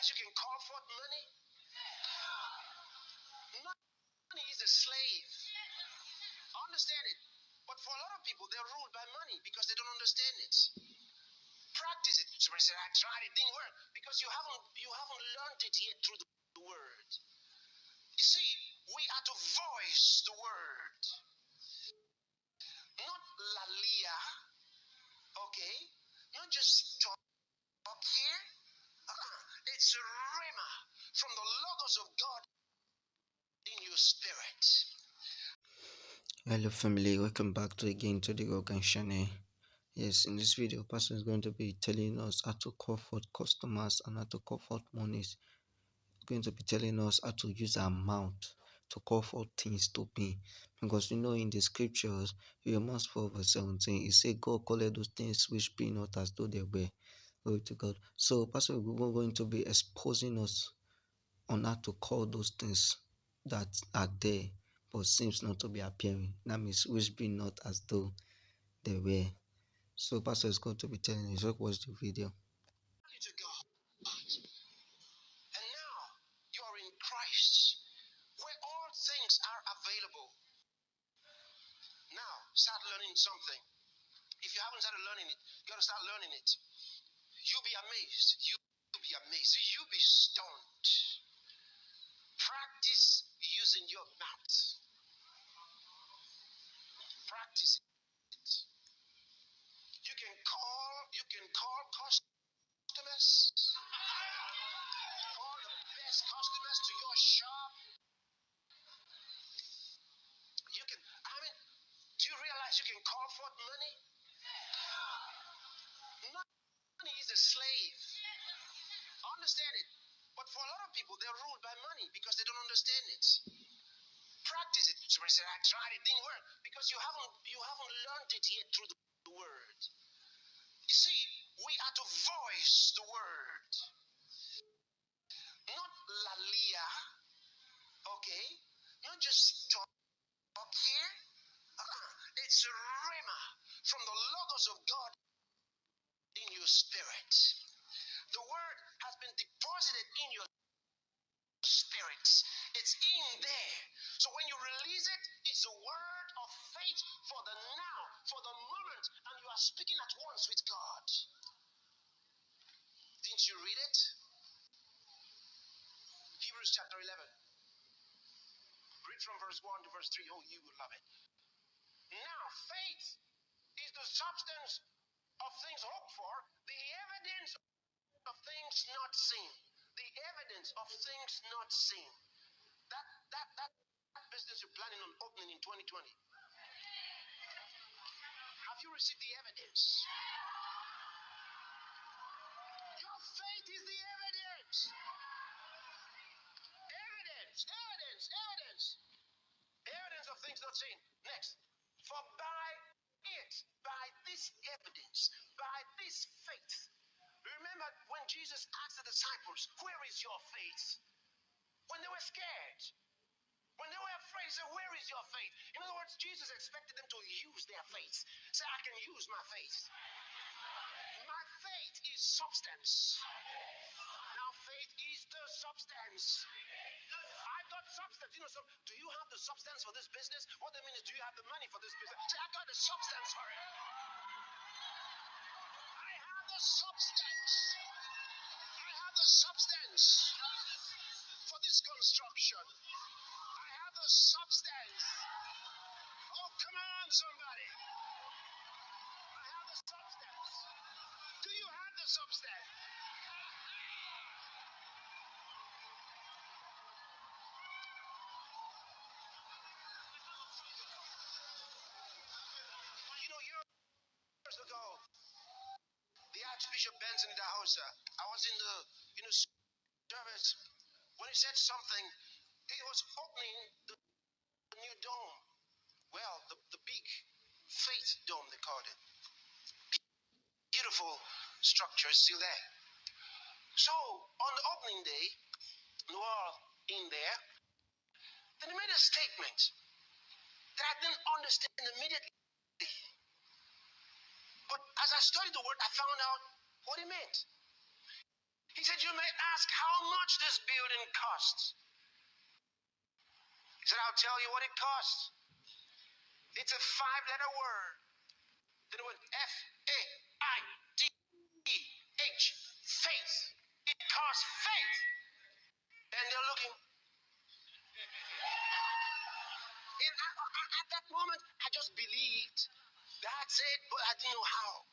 realize you can call forth money? Money is a slave. Understand it. But for a lot of people, they're ruled by money because they don't understand it. Practice it. Somebody said, I tried, it didn't work. Because you haven't learned it yet through the word. You see, we are to voice the word. Not lalia, okay? Not just talk here. It's a rhema from the logos of God in your spirit. Hello family, welcome back to the Organ channel. Yes, in this video, Pastor is going to be telling us how to call forth customers and how to call forth monies. He's going to be telling us how to use our mouth to call forth things to be. Because you know in the scriptures, Romans 4 verse 17, it says God called those things which be not as though they were. Glory to God. So Pastor is going to be exposing us on how to call those things that are there but seems not to be appearing. That means which be not as though they were. So Pastor is going to be telling you, just watch the video. To God. And now you're in Christ, where all things are available. Now start learning something. If you haven't started learning it, you got to start learning it. You'll be amazed. You'll be amazed. You'll be stunned. Practice using your mouth. Practice it. You can call customers. Call the best customers to your shop. Do you realize you can call forth money? Money is a slave. Understand it. But for a lot of people, they're ruled by money because they don't understand it. Practice it. Somebody said, I tried, it didn't work. Because you haven't learned it yet through the word. You see, we are to voice the word. Not lalia, okay? Not just talk here. It's a rhema from the logos of God in your spirit. The word has been deposited in your spirit. It's in there. So when you release it, it's a word of faith for the now, for the moment, and you are speaking at once with God. Didn't you read it? Hebrews chapter 11. Read from verse 1 to verse 3. Oh, you will love it. Now, faith is the substance of things hoped for, the evidence of things not seen. The evidence of things not seen. That business you're planning on opening in 2020. Have you received the evidence? Your faith is the evidence. Evidence of things not seen. Next. For by this evidence, by this faith. Remember when Jesus asked the disciples, where is your faith? When they were scared. When they were afraid, he said, where is your faith? In other words, Jesus expected them to use their faith. Say, I can use my faith. My faith is substance. Now faith is the substance. I've got substance. You know, so do you have the substance for this business? What that means is, do you have the money for this business? Say, I got the substance for it. I have the substance. I have the substance for this construction. I have the substance. Oh, come on, somebody. I have the substance. Do you have the substance? You know, years ago, the Archbishop Benson in Dahosa, I was in the service when he said something. He was opening the new dome. Well, the big faith dome, they called it. Beautiful structure is still there. So on the opening day, we were all in there. Then he made a statement that I didn't understand immediately. But as I studied the word, I found out what he meant. He said, you You may ask how much this building costs. He said, I'll tell you what it costs. It's a 5-letter word. The word Faidh. Faith. It costs faith. And they're looking. And at that moment, I just believed. That's it, but I didn't know how.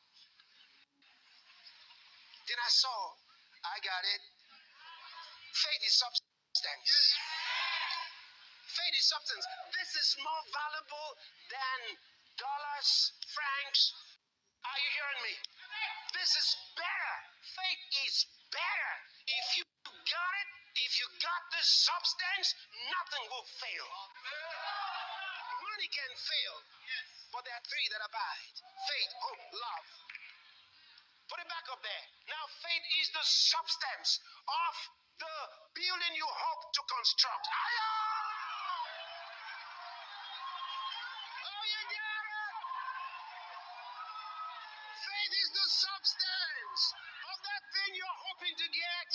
Then I saw, I got it. Faith is substance. Faith is substance. This is more valuable than dollars, francs. Are you hearing me? This is better. Faith is better. If you got it, if you got this substance, nothing will fail. Money can fail, but there are 3 that abide: faith, hope, love. Put it back up there. Now, faith is the substance of the building you hope to construct. Oh, you got it. Faith is the substance of that thing you're hoping to get.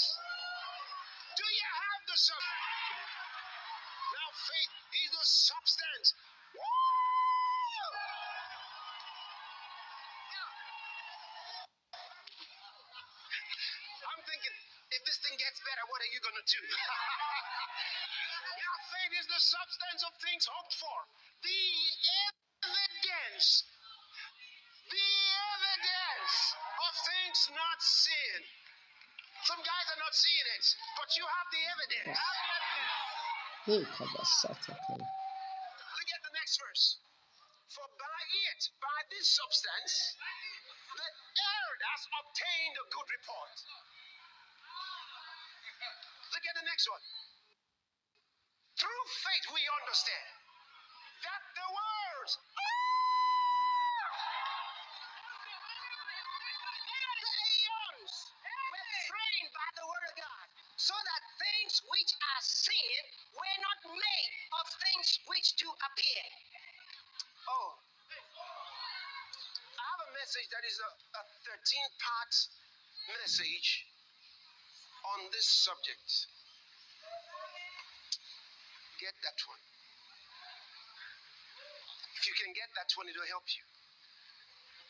Do you have the substance? Now, faith is the substance. I'm thinking, if this thing gets better, what are you going to do? Now, faith is the substance of things hoped for. The evidence. The evidence of things not seen. Some guys are not seeing it, but you have the evidence. Look at the next verse. For by it, by this substance, the earth has obtained a good report. Look at the next one. Through faith we understand that the words the aeons were framed by the word of God, so that things which are seen were not made of things which do appear. Oh, I have a message that is a 13-part message on this subject. Get that one. If you can get that one, it will help you.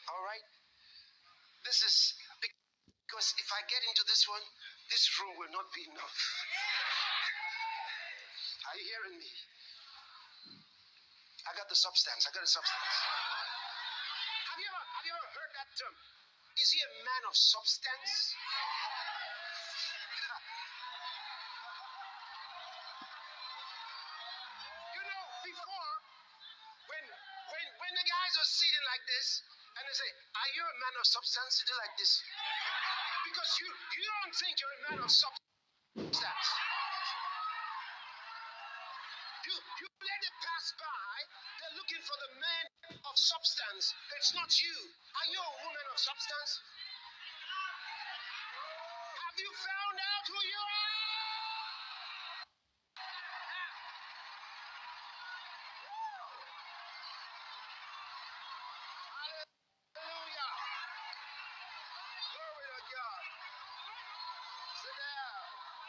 All right? This is because if I get into this one, this room will not be enough. Are you hearing me? I got the substance. I got the substance. Have you ever heard that term? Is he a man of substance? You know, before, when the guys are sitting like this, and they say, are you a man of substance? You do like this. Because you don't think you're a man of substance. You let it pass by. They're looking for the man of substance. It's not you. Are you a woman of substance? Have you found out who you are? Hallelujah. Glory to God. Sit down.